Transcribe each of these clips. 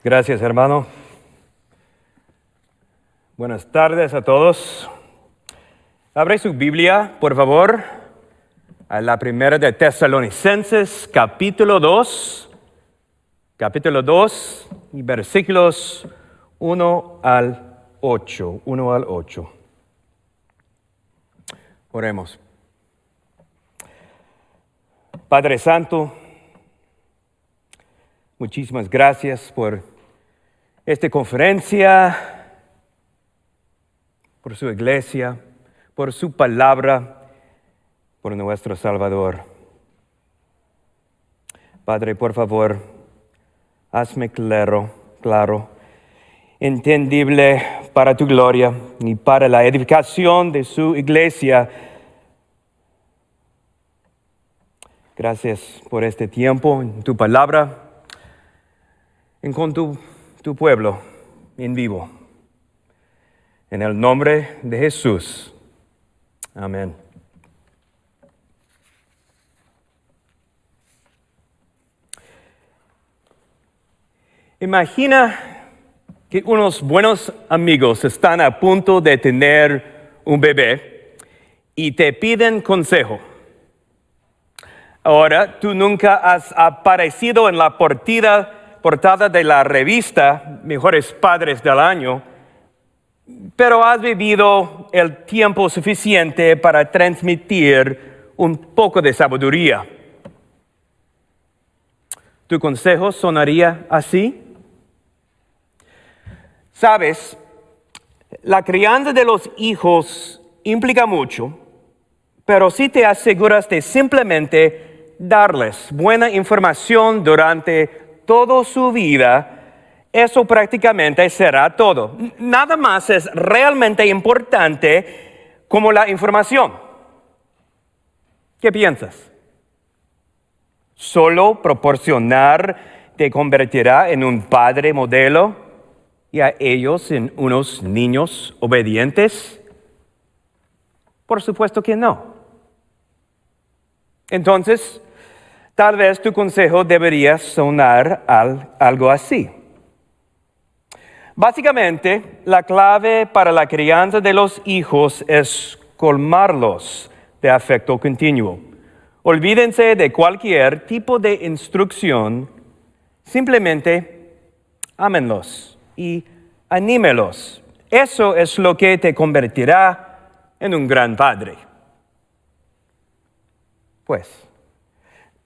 Gracias, hermano. Buenas tardes a todos. Abre su Biblia, por favor, a la primera de Tesalonicenses, capítulo 2, y versículos 1 al 8. Oremos. Padre Santo, muchísimas gracias por esta conferencia, por su iglesia, por su palabra, por nuestro Salvador. Padre, por favor, hazme claro, entendible para tu gloria y para la edificación de su iglesia. Gracias por este tiempo en tu palabra, con tu pueblo en vivo. En el nombre de Jesús. Amén. Imagina que unos buenos amigos están a punto de tener un bebé y te piden consejo. Ahora, tú nunca has aparecido en la portada de la revista Mejores Padres del Año, pero has vivido el tiempo suficiente para transmitir un poco de sabiduría. ¿Tu consejo sonaría así? Sabes, la crianza de los hijos implica mucho, pero si te aseguras de simplemente darles buena información durante toda su vida, eso prácticamente será todo. Nada más es realmente importante como la información. ¿Qué piensas? ¿Solo proporcionar te convertirá en un padre modelo y a ellos en unos niños obedientes? Por supuesto que no. Entonces, tal vez tu consejo debería sonar algo así. Básicamente, la clave para la crianza de los hijos es colmarlos de afecto continuo. Olvídense de cualquier tipo de instrucción, simplemente ámenlos y anímelos. Eso es lo que te convertirá en un gran padre. Pues,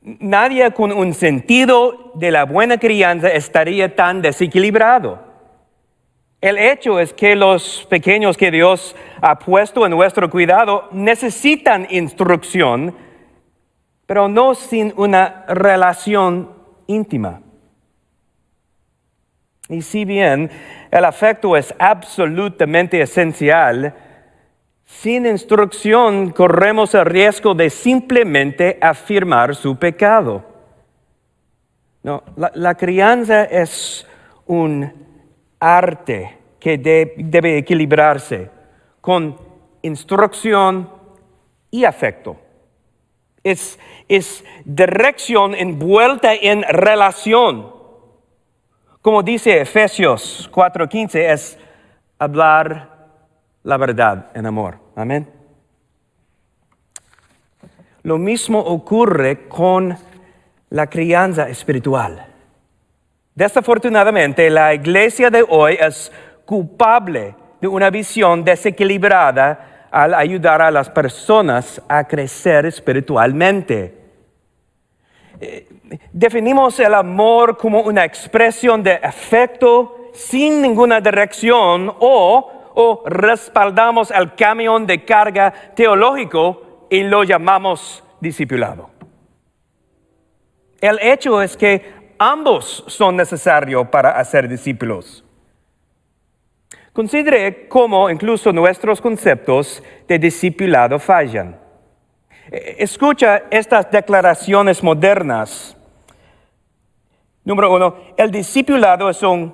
nadie con un sentido de la buena crianza estaría tan desequilibrado. El hecho es que los pequeños que Dios ha puesto en nuestro cuidado necesitan instrucción, pero no sin una relación íntima. Y si bien el afecto es absolutamente esencial, sin instrucción corremos el riesgo de simplemente afirmar su pecado. No, la crianza es un arte que debe equilibrarse con instrucción y afecto. Es dirección envuelta en relación. Como dice Efesios 4:15, es hablar la verdad en amor. Amén. Lo mismo ocurre con la crianza espiritual. Desafortunadamente, la iglesia de hoy es culpable de una visión desequilibrada al ayudar a las personas a crecer espiritualmente. Definimos el amor como una expresión de afecto sin ninguna dirección o respaldamos el camión de carga teológico y lo llamamos discipulado. El hecho es que ambos son necesarios para hacer discípulos. Considere cómo incluso nuestros conceptos de discipulado fallan. Escucha estas declaraciones modernas. Número 1, el discipulado es un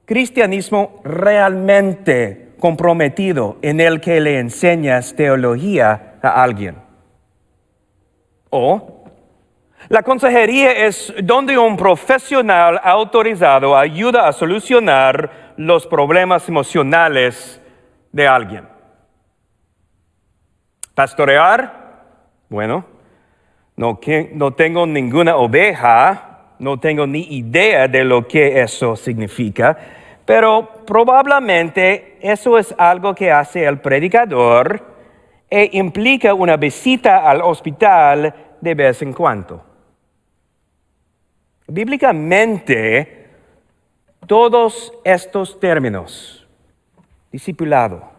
cristianismo realmente comprometido en el que le enseñas teología a alguien. O La consejería es donde un profesional autorizado ayuda a solucionar los problemas emocionales de alguien. Pastorear, bueno, no tengo ninguna oveja, no tengo ni idea de lo que eso significa, pero probablemente eso es algo que hace el predicador e implica una visita al hospital de vez en cuando. Bíblicamente, todos estos términos, discipulado,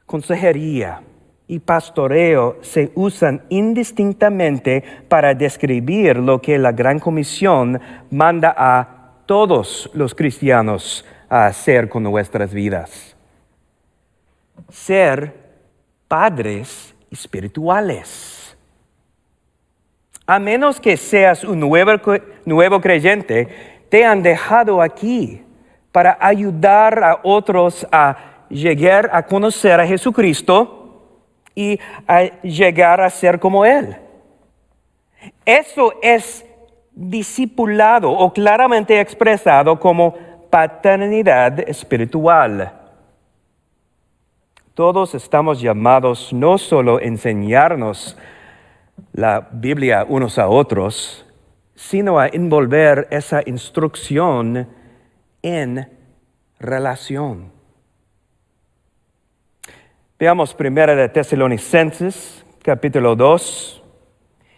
consejería y pastoreo, se usan indistintamente para describir lo que la Gran Comisión manda a todos los cristianos a hacer con nuestras vidas. Ser padres espirituales. A menos que seas un nuevo creyente, te han dejado aquí para ayudar a otros a llegar a conocer a Jesucristo y a llegar a ser como Él. Eso es discipulado o claramente expresado como paternidad espiritual. Todos estamos llamados no solo a enseñarnos la Biblia unos a otros, sino a envolver esa instrucción en relación. Veamos 1 de Tesalonicenses, capítulo 2,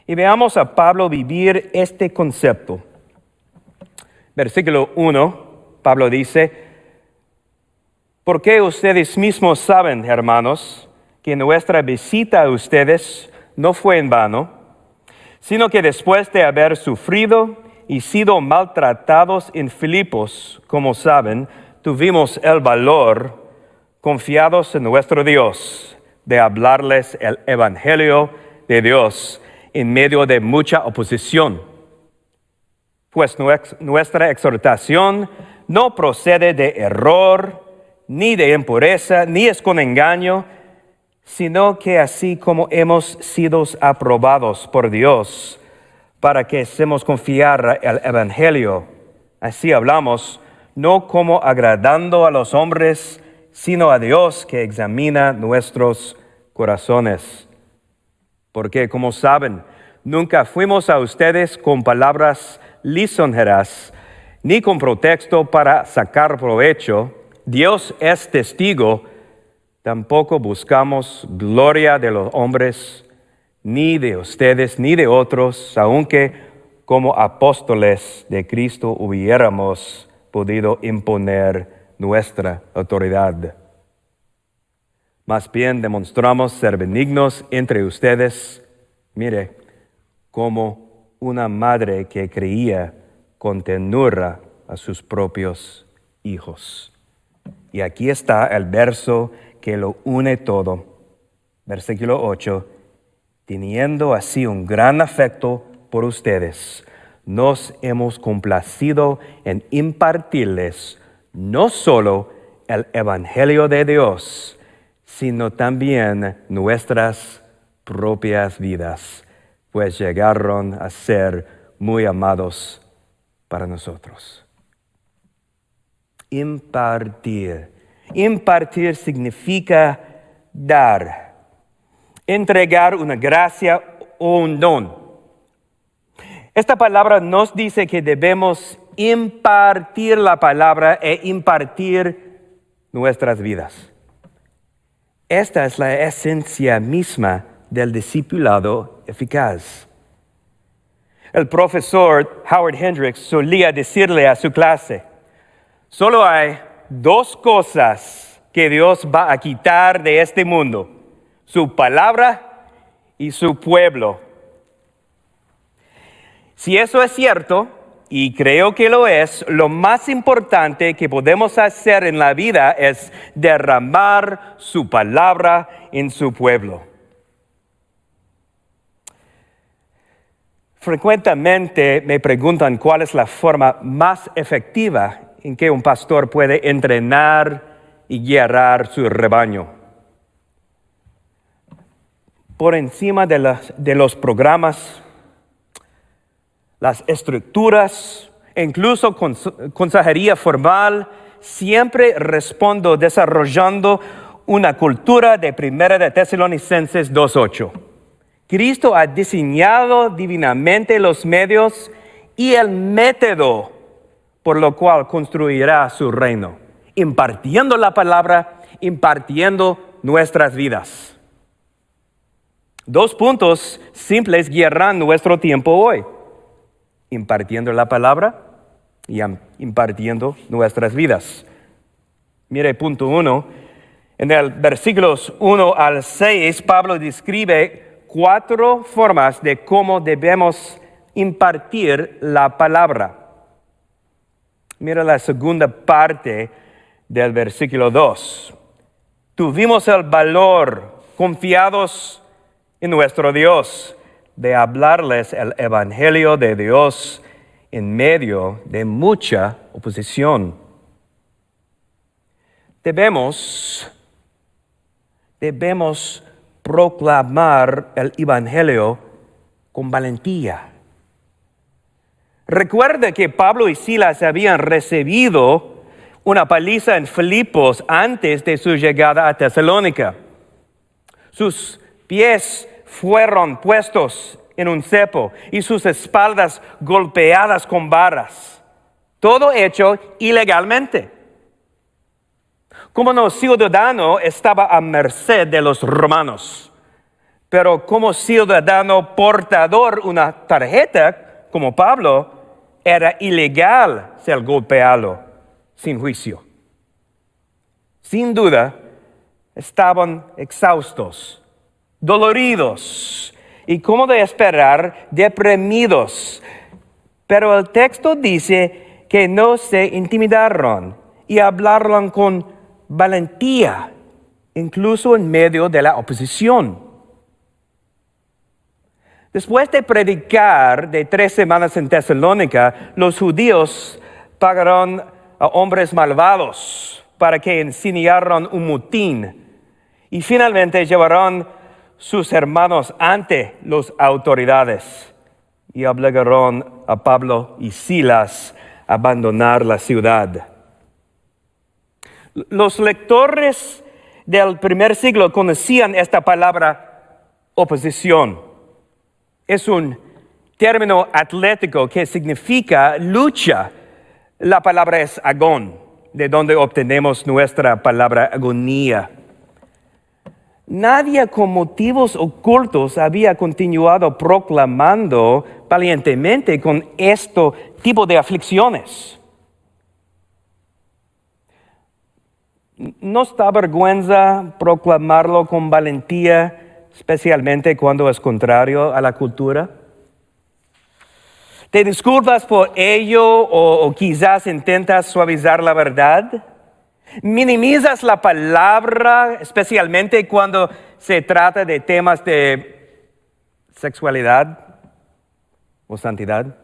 y veamos a Pablo vivir este concepto. Versículo 1, Pablo dice: porque ustedes mismos saben, hermanos, que nuestra visita a ustedes no fue en vano, sino que después de haber sufrido y sido maltratados en Filipos, como saben, tuvimos el valor, confiados en nuestro Dios, de hablarles el Evangelio de Dios en medio de mucha oposición. Pues nuestra exhortación no procede de error, ni de impureza, ni es con engaño, sino que así como hemos sido aprobados por Dios para que hacemos confiar el Evangelio, así hablamos, no como agradando a los hombres, sino a Dios que examina nuestros corazones. Porque, como saben, nunca fuimos a ustedes con palabras lisonjeras, ni con pretexto para sacar provecho. Dios es testigo. Tampoco buscamos gloria de los hombres, ni de ustedes, ni de otros, aunque como apóstoles de Cristo hubiéramos podido imponer nuestra autoridad. Más bien demostramos ser benignos entre ustedes, mire, como una madre que creía con ternura a sus propios hijos. Y aquí está el verso que lo une todo. Versículo 8. Teniendo así un gran afecto por ustedes, nos hemos complacido en impartirles no solo el Evangelio de Dios, sino también nuestras propias vidas, pues llegaron a ser muy amados para nosotros. Impartir. Impartir significa dar, entregar una gracia o un don. Esta palabra nos dice que debemos impartir la palabra e impartir nuestras vidas. Esta es la esencia misma del discipulado eficaz. El profesor Howard Hendricks solía decirle a su clase: solo hay dos cosas que Dios va a quitar de este mundo: su palabra y su pueblo. Si eso es cierto, y creo que lo es, lo más importante que podemos hacer en la vida es derramar su palabra en su pueblo. Frecuentemente me preguntan cuál es la forma más efectiva en que un pastor puede entrenar y guiar su rebaño. Por encima de los programas las estructuras, e incluso consejería formal, siempre respondo desarrollando una cultura de 1 de Tesalonicenses 2:8. Cristo ha diseñado divinamente los medios y el método por lo cual construirá su reino, impartiendo la palabra, impartiendo nuestras vidas. 2 puntos simples guiarán nuestro tiempo hoy: impartiendo la palabra y impartiendo nuestras vidas. Mire, punto 1. En el versículos 1 al 6, Pablo describe 4 formas de cómo debemos impartir la palabra. Mira la segunda parte del versículo 2. Tuvimos el valor, confiados en nuestro Dios, de hablarles el evangelio de Dios en medio de mucha oposición. Debemos proclamar el evangelio con valentía. Recuerda que Pablo y Silas habían recibido una paliza en Filipos antes de su llegada a Tesalónica. Sus pies fueron puestos en un cepo y sus espaldas golpeadas con varas. Todo hecho ilegalmente. Como no ciudadano, estaba a merced de los romanos. Pero como ciudadano portador una tarjeta, como Pablo, era ilegal ser golpeado sin juicio. Sin duda, estaban exhaustos, doloridos y, como de esperar, deprimidos. Pero el texto dice que no se intimidaron y hablaron con valentía, incluso en medio de la oposición. Después de predicar de 3 semanas en Tesalónica, los judíos pagaron a hombres malvados para que iniciaran un motín y finalmente llevaron sus hermanos ante las autoridades y obligaron a Pablo y Silas a abandonar la ciudad. Los lectores del primer siglo conocían esta palabra oposición. Es un término atlético que significa lucha. La palabra es agón, de donde obtenemos nuestra palabra agonía. Nadie con motivos ocultos había continuado proclamando valientemente con este tipo de aflicciones. ¿Nos da vergüenza proclamarlo con valentía, especialmente cuando es contrario a la cultura? ¿Te disculpas por ello o quizás intentas suavizar la verdad? ¿Minimizas la palabra, especialmente cuando se trata de temas de sexualidad o santidad?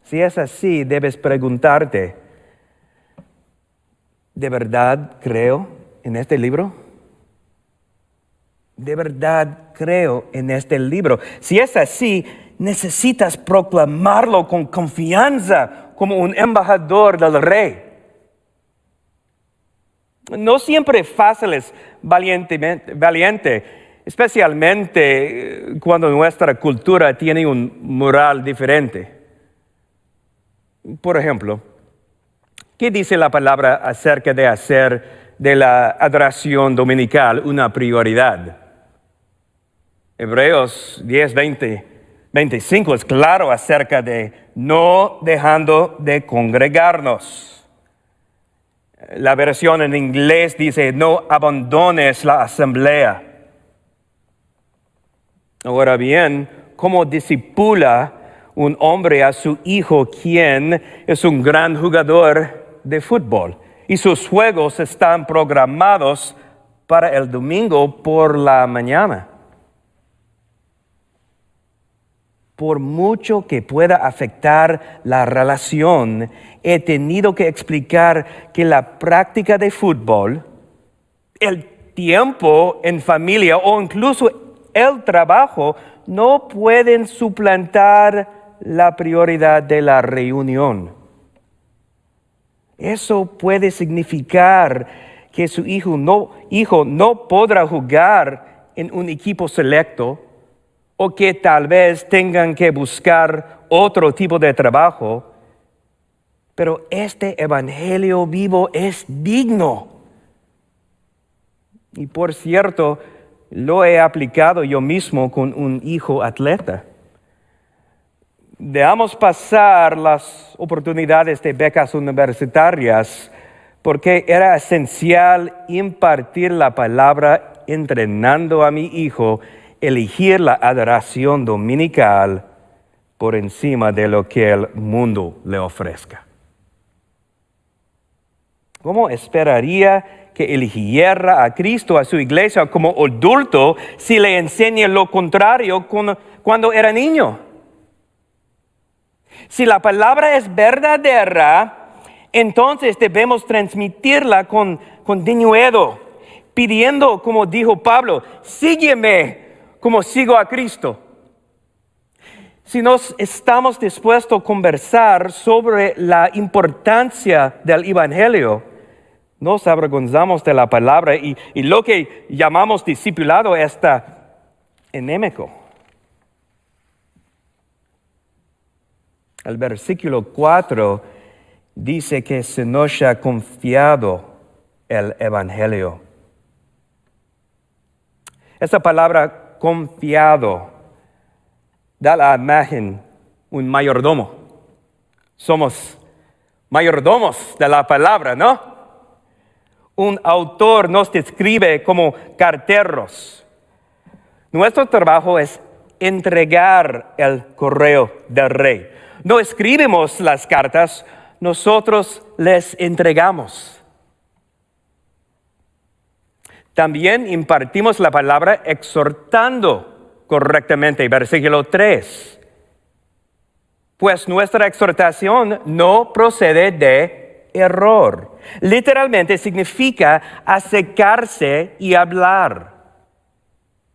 Si es así, debes preguntarte, ¿de verdad creo en este libro? ¿De verdad creo en este libro? Si es así, necesitas proclamarlo con confianza como un embajador del rey. No siempre fácil es valiente, especialmente cuando nuestra cultura tiene un moral diferente. Por ejemplo, ¿qué dice la palabra acerca de hacer de la adoración dominical una prioridad? Hebreos 10:25 es claro acerca de no dejando de congregarnos. La versión en inglés dice, no abandones la asamblea. Ahora bien, ¿cómo discipula un hombre a su hijo quien es un gran jugador de fútbol y sus juegos están programados para el domingo por la mañana? Por mucho que pueda afectar la relación, he tenido que explicar que la práctica de fútbol, el tiempo en familia o incluso el trabajo no pueden suplantar la prioridad de la reunión. Eso puede significar que su hijo no podrá jugar en un equipo selecto o que tal vez tengan que buscar otro tipo de trabajo. Pero este evangelio vivo es digno. Y por cierto, lo he aplicado yo mismo con un hijo atleta. Dejamos pasar las oportunidades de becas universitarias porque era esencial impartir la palabra entrenando a mi hijo a elegir la adoración dominical por encima de lo que el mundo le ofrezca. ¿Cómo esperaría que eligiera a Cristo a su iglesia como adulto si le enseña lo contrario cuando era niño? Si la palabra es verdadera, entonces debemos transmitirla con denuedo, pidiendo, como dijo Pablo, sígueme como sigo a Cristo. Si nos estamos dispuestos a conversar sobre la importancia del evangelio, nos avergonzamos de la palabra y lo que llamamos discipulado está enémico. El versículo 4 dice que se nos ha confiado el evangelio. Esa palabra confiado da la imagen un mayordomo. Somos mayordomos de la palabra, ¿no? Un autor nos describe como carteros. Nuestro trabajo es entregar el correo del rey. No escribimos las cartas, nosotros les entregamos. También impartimos la palabra exhortando correctamente, versículo 3. Pues nuestra exhortación no procede de error. Literalmente significa acercarse y hablar.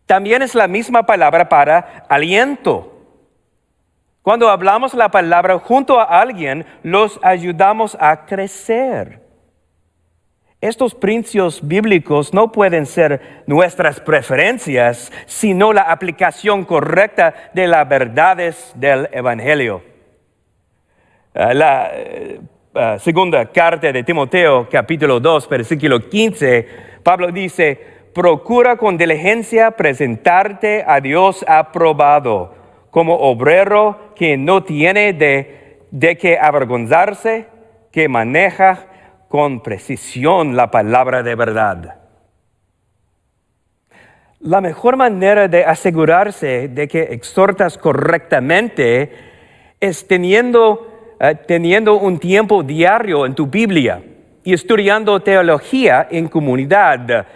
También es la misma palabra para aliento. Cuando hablamos la palabra junto a alguien, los ayudamos a crecer. Estos principios bíblicos no pueden ser nuestras preferencias, sino la aplicación correcta de las verdades del Evangelio. La segunda carta de Timoteo, capítulo 2, versículo 15, Pablo dice, procura con diligencia presentarte a Dios aprobado, como obrero que no tiene de qué avergonzarse, que maneja con precisión la palabra de verdad. La mejor manera de asegurarse de que exhortas correctamente es teniendo un tiempo diario en tu Biblia y estudiando teología en comunidad,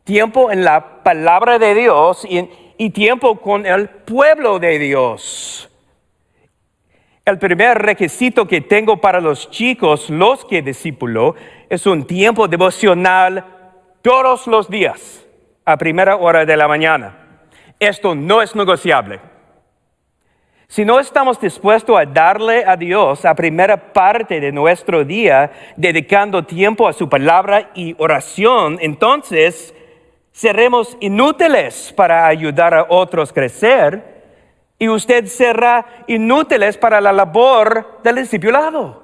tiempo en la palabra de Dios y tiempo con el pueblo de Dios. El primer requisito que tengo para los chicos, los que discípulo, es un tiempo devocional todos los días, a primera hora de la mañana. Esto no es negociable. Si no estamos dispuestos a darle a Dios la primera parte de nuestro día, dedicando tiempo a su palabra y oración, entonces seremos inútiles para ayudar a otros a crecer y usted será inútiles para la labor del discipulado.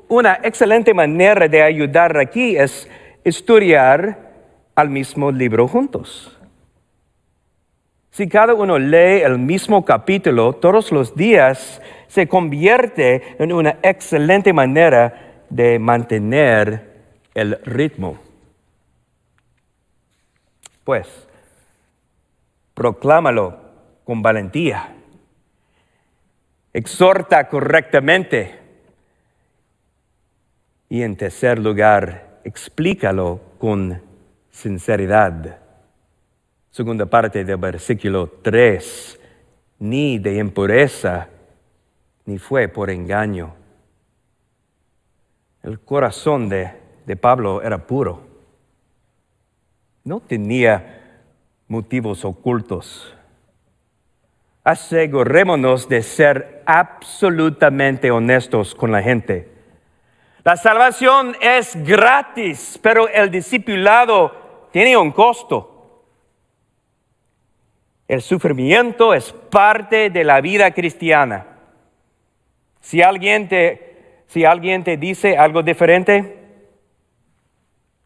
Una excelente manera de ayudar aquí es estudiar al mismo libro juntos. Si cada uno lee el mismo capítulo todos los días, se convierte en una excelente manera de mantener el ritmo. Pues, proclámalo con valentía. Exhorta correctamente. Y en tercer lugar, explícalo con sinceridad. Segunda parte del versículo 3. Ni de impureza, ni fue por engaño. El corazón de Pablo era puro. No tenía motivos ocultos. Asegurémonos de ser absolutamente honestos con la gente. La salvación es gratis, pero el discipulado tiene un costo. El sufrimiento es parte de la vida cristiana. Si alguien te dice algo diferente,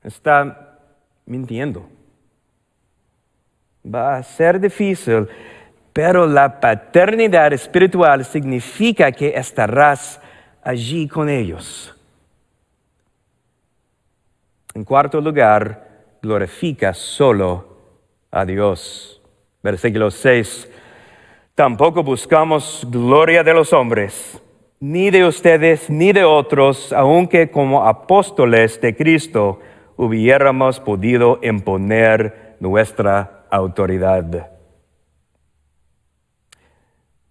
está mintiendo. Va a ser difícil, pero la paternidad espiritual significa que estarás allí con ellos. En cuarto lugar, glorifica solo a Dios. Versículo 6. Tampoco buscamos gloria de los hombres, ni de ustedes, ni de otros, aunque como apóstoles de Cristo hubiéramos podido imponer nuestra autoridad.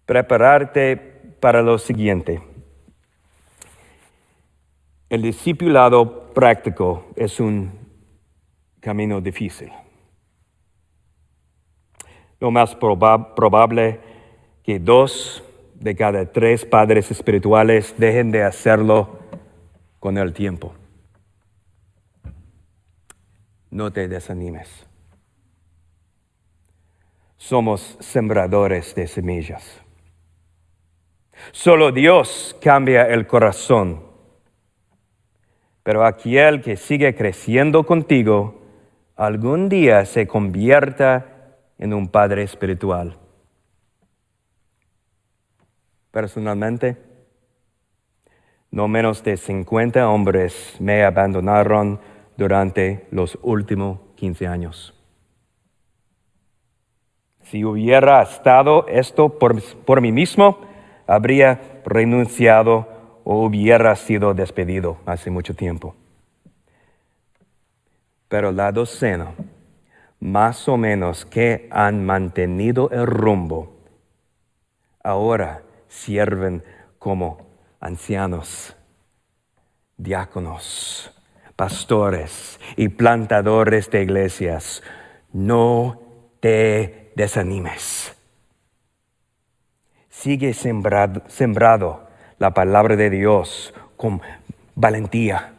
Prepararte para lo siguiente. El discipulado práctico es un camino difícil. Lo más probable que 2 de cada 3 padres espirituales dejen de hacerlo con el tiempo. No te desanimes. Somos sembradores de semillas. Solo Dios cambia el corazón. Pero aquel que sigue creciendo contigo, algún día se convierta en un padre espiritual. Personalmente, no menos de 50 hombres me abandonaron durante los últimos 15 años. Si hubiera estado esto por mí mismo, habría renunciado o hubiera sido despedido hace mucho tiempo. Pero la docena, más o menos, que han mantenido el rumbo, ahora sirven como ancianos, diáconos, pastores y plantadores de iglesias. No te desanimes. Sigue sembrado la palabra de Dios con valentía,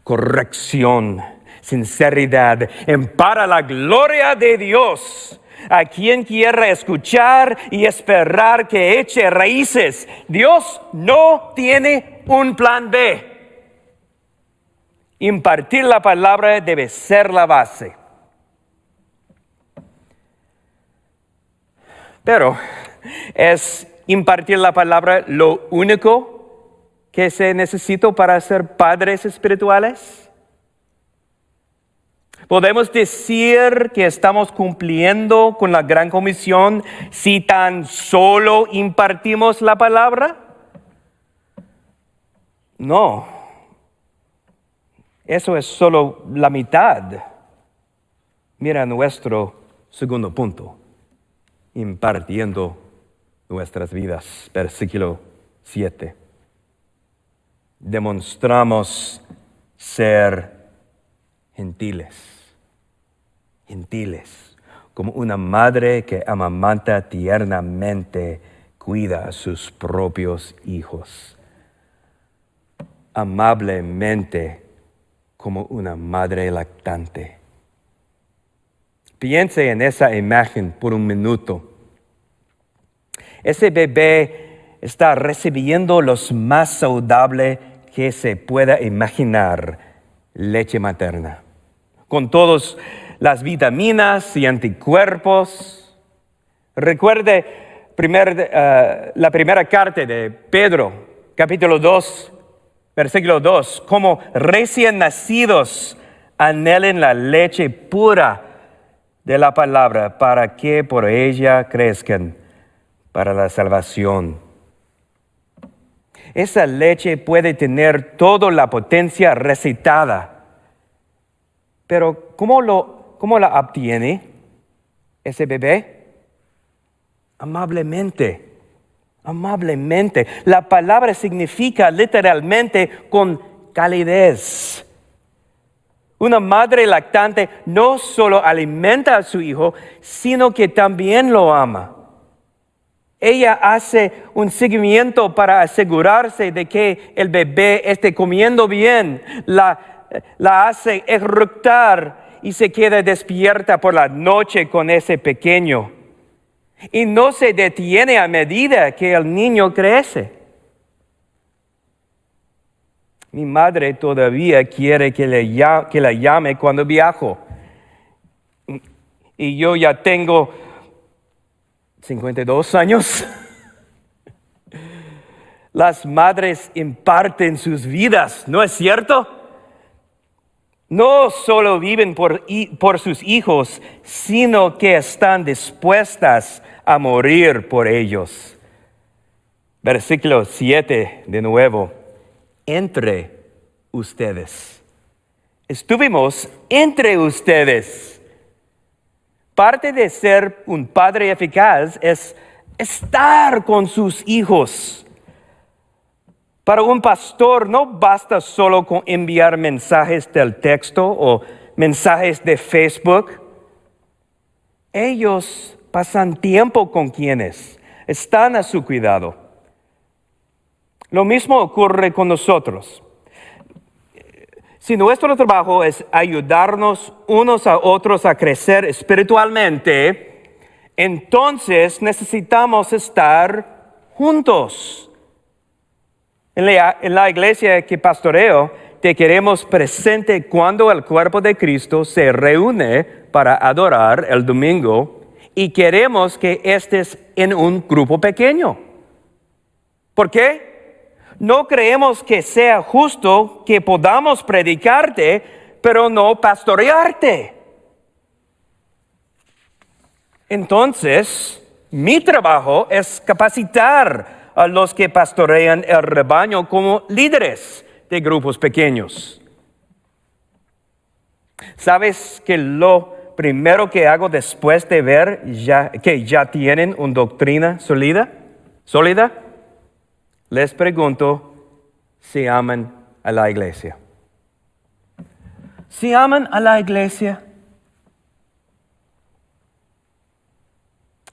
corrección, sinceridad, para la gloria de Dios. A quien quiera escuchar y esperar que eche raíces, Dios no tiene un plan B. Impartir la palabra debe ser la base. Pero, ¿es impartir la palabra lo único que se necesita para ser padres espirituales? ¿Podemos decir que estamos cumpliendo con la gran comisión si tan solo impartimos la palabra? No. Eso es solo la mitad. Mira nuestro segundo punto. Impartiendo nuestras vidas. Versículo 7. Demostramos ser gentiles, como una madre que amamanta tiernamente, cuida a sus propios hijos. Amablemente, como una madre lactante. Piense en esa imagen por un minuto. Ese bebé está recibiendo lo más saludable que se pueda imaginar, leche materna, con todas las vitaminas y anticuerpos. Recuerde la primera carta de Pedro, capítulo 2, versículo 2, como recién nacidos anhelen la leche pura de la palabra para que por ella crezcan para la salvación. Esa leche puede tener toda la potencia recitada, pero ¿cómo la obtiene ese bebé? Amablemente. La palabra significa literalmente con calidez, Una madre lactante no solo alimenta a su hijo, sino que también lo ama. Ella hace un seguimiento para asegurarse de que el bebé esté comiendo bien, la hace eructar y se queda despierta por la noche con ese pequeño. Y no se detiene a medida que el niño crece. Mi madre todavía quiere que la llame cuando viajo. Y yo ya tengo 52 años. Las madres imparten sus vidas, ¿no es cierto? No solo viven por sus hijos, sino que están dispuestas a morir por ellos. Versículo 7 de nuevo. Entre ustedes. Estuvimos entre ustedes. Parte de ser un padre eficaz es estar con sus hijos. Para un pastor no basta solo con enviar mensajes del texto o mensajes de Facebook. Ellos pasan tiempo con quienes están a su cuidado. Lo mismo ocurre con nosotros. Si nuestro trabajo es ayudarnos unos a otros a crecer espiritualmente, entonces necesitamos estar juntos. En la iglesia que pastoreo, te queremos presente cuando el cuerpo de Cristo se reúne para adorar el domingo y queremos que estés en un grupo pequeño. ¿Por qué? No creemos que sea justo que podamos predicarte, pero no pastorearte. Entonces, mi trabajo es capacitar a los que pastorean el rebaño como líderes de grupos pequeños. ¿Sabes que lo primero que hago después de ver que ya tienen una doctrina sólida? Les pregunto si aman a la iglesia. Si aman a la iglesia.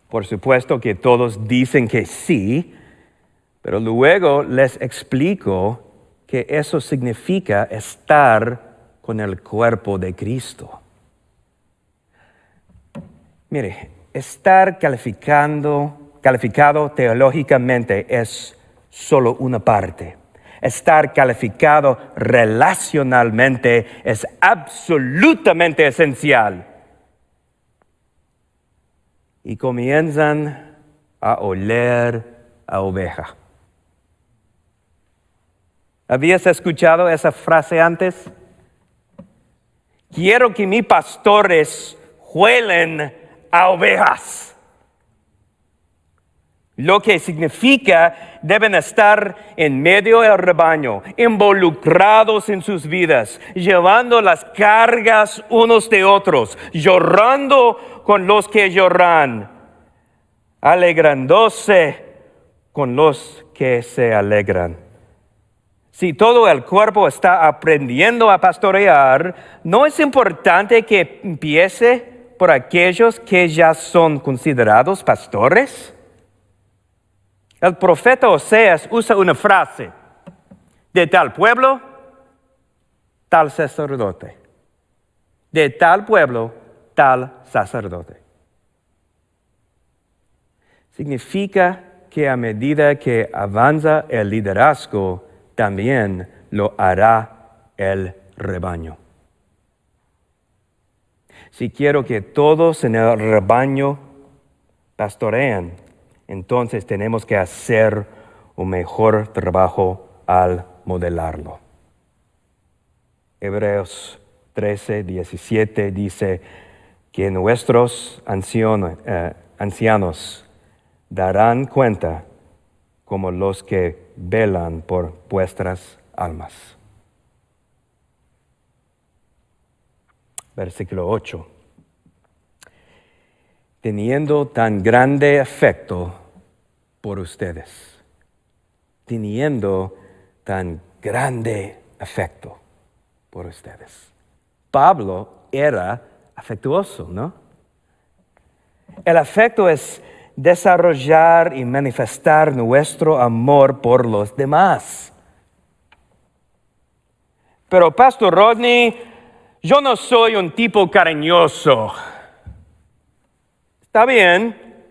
Por supuesto que todos dicen que sí, pero luego les explico que eso significa estar con el cuerpo de Cristo. Mire, estar calificado teológicamente es solo una parte. Estar calificado relacionalmente es absolutamente esencial. Y comienzan a oler a oveja. ¿Habías escuchado esa frase antes? Quiero que mis pastores huelen a ovejas. Lo que significa deben estar en medio del rebaño, involucrados en sus vidas, llevando las cargas unos de otros, llorando con los que lloran, alegrándose con los que se alegran. Si todo el cuerpo está aprendiendo a pastorear, ¿no es importante que empiece por aquellos que ya son considerados pastores? El profeta Oseas usa una frase: de tal pueblo, tal sacerdote. De tal pueblo, tal sacerdote. Significa que a medida que avanza el liderazgo, también lo hará el rebaño. Si quiero que todos en el rebaño pastoreen, entonces tenemos que hacer un mejor trabajo al modelarlo. Hebreos 13:17 dice que nuestros ancianos darán cuenta como los que velan por vuestras almas. Versículo 8. Teniendo tan grande afecto por ustedes. Teniendo tan grande afecto por ustedes. Pablo era afectuoso, ¿no? El afecto es desarrollar y manifestar nuestro amor por los demás. Pero, Pastor Rodney, yo no soy un tipo cariñoso. Está bien.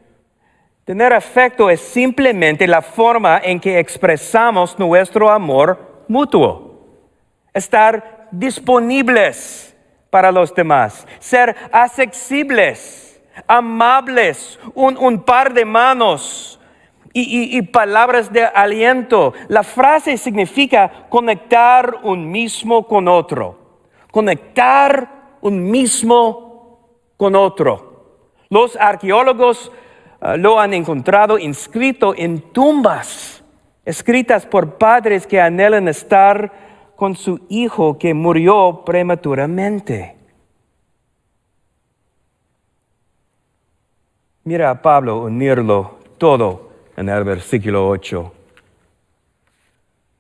Tener afecto es simplemente la forma en que expresamos nuestro amor mutuo. Estar disponibles para los demás. Ser accesibles, amables, un par de manos y palabras de aliento. La frase significa conectar un mismo con otro. Conectar un mismo con otro. Los arqueólogos lo han encontrado inscrito en tumbas, escritas por padres que anhelan estar con su hijo que murió prematuramente. Mira a Pablo unirlo todo en el versículo 8.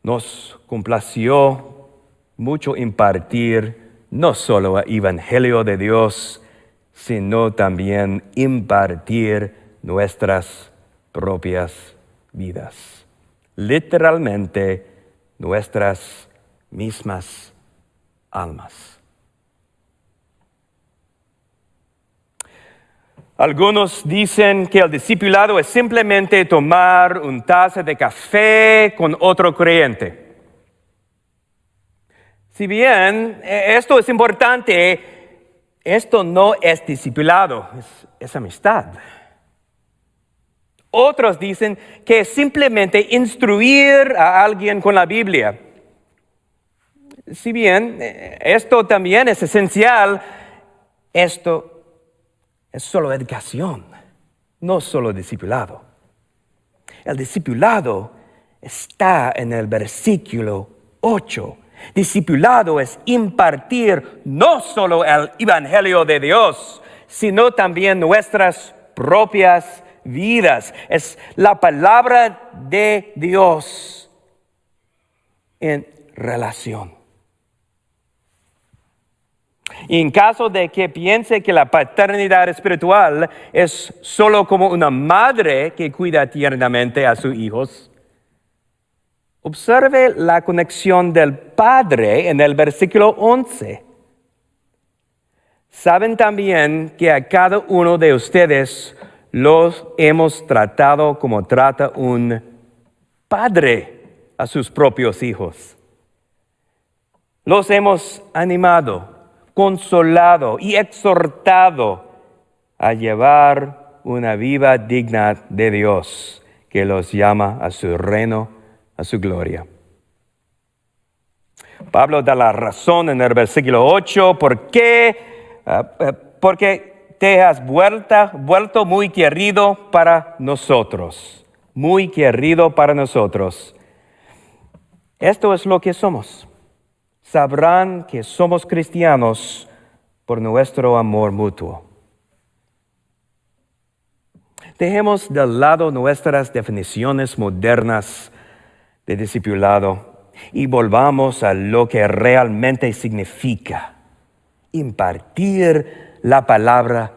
Nos complació mucho impartir no solo el Evangelio de Dios, sino también impartir nuestras propias vidas. Literalmente, nuestras mismas almas. Algunos dicen que el discipulado es simplemente tomar una taza de café con otro creyente. Si bien esto es importante, esto no es discipulado, es amistad. Otros dicen que es simplemente instruir a alguien con la Biblia. Si bien esto también es esencial, esto es solo educación, no solo discipulado. El discipulado está en el versículo 8. Discipulado es impartir no solo el Evangelio de Dios, sino también nuestras propias vidas. Es la palabra de Dios en relación. Y en caso de que piense que la paternidad espiritual es solo como una madre que cuida tiernamente a sus hijos, observe la conexión del Padre en el versículo 11. Saben también que a cada uno de ustedes los hemos tratado como trata un padre a sus propios hijos. Los hemos animado, consolado y exhortado a llevar una vida digna de Dios, que los llama a su reino, a su gloria. Pablo da la razón en el versículo 8, porque te has vuelto muy querido para nosotros, muy querido para nosotros. Esto es lo que somos. Sabrán que somos cristianos por nuestro amor mutuo. Dejemos de lado nuestras definiciones modernas de discipulado y volvamos a lo que realmente significa impartir la palabra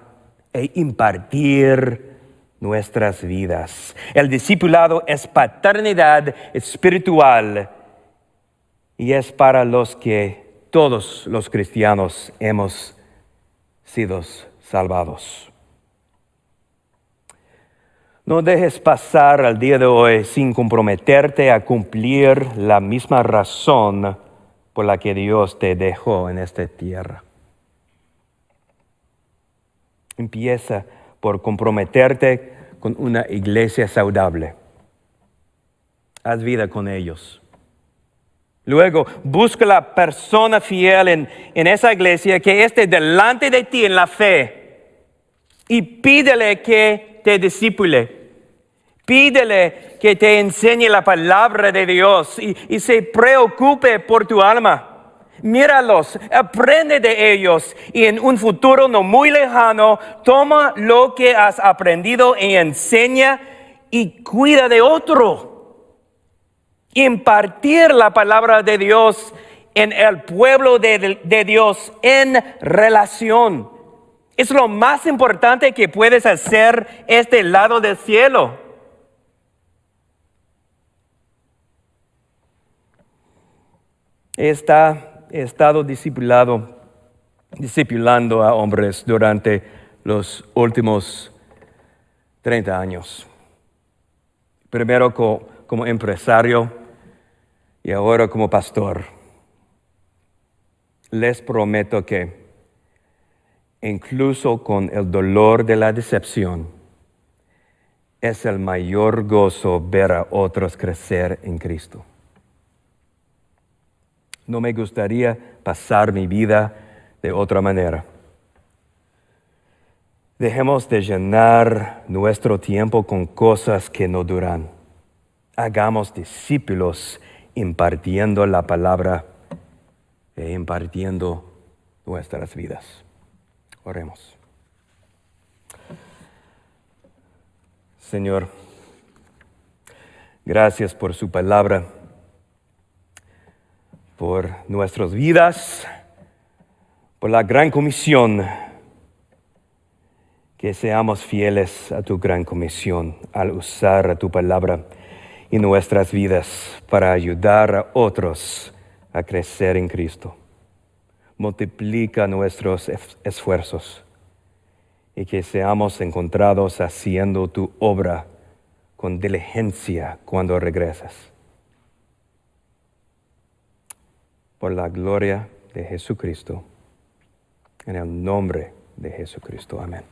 e impartir nuestras vidas. El discipulado es paternidad espiritual y es para los que todos los cristianos hemos sido salvados. No dejes pasar el día de hoy sin comprometerte a cumplir la misma razón por la que Dios te dejó en esta tierra. Empieza por comprometerte con una iglesia saludable. Haz vida con ellos. Luego, busca la persona fiel en esa iglesia que esté delante de ti en la fe y pídele que te discipule. Pídele que te enseñe la palabra de Dios y se preocupe por tu alma. Míralos, aprende de ellos y en un futuro no muy lejano, toma lo que has aprendido y enseña y cuida de otro. Impartir la palabra de Dios en el pueblo de Dios, en relación. Es lo más importante que puedes hacer este lado del cielo. He estado discipulando a hombres durante los últimos 30 años. Primero como empresario y ahora como pastor. Les prometo que incluso con el dolor de la decepción, es el mayor gozo ver a otros crecer en Cristo. No me gustaría pasar mi vida de otra manera. Dejemos de llenar nuestro tiempo con cosas que no duran. Hagamos discípulos impartiendo la palabra e impartiendo nuestras vidas. Oremos. Señor, gracias por su palabra, por nuestras vidas, por la gran comisión, que seamos fieles a tu gran comisión al usar tu palabra en nuestras vidas para ayudar a otros a crecer en Cristo. Multiplica nuestros esfuerzos y que seamos encontrados haciendo tu obra con diligencia cuando regresas. Por la gloria de Jesucristo, en el nombre de Jesucristo. Amén.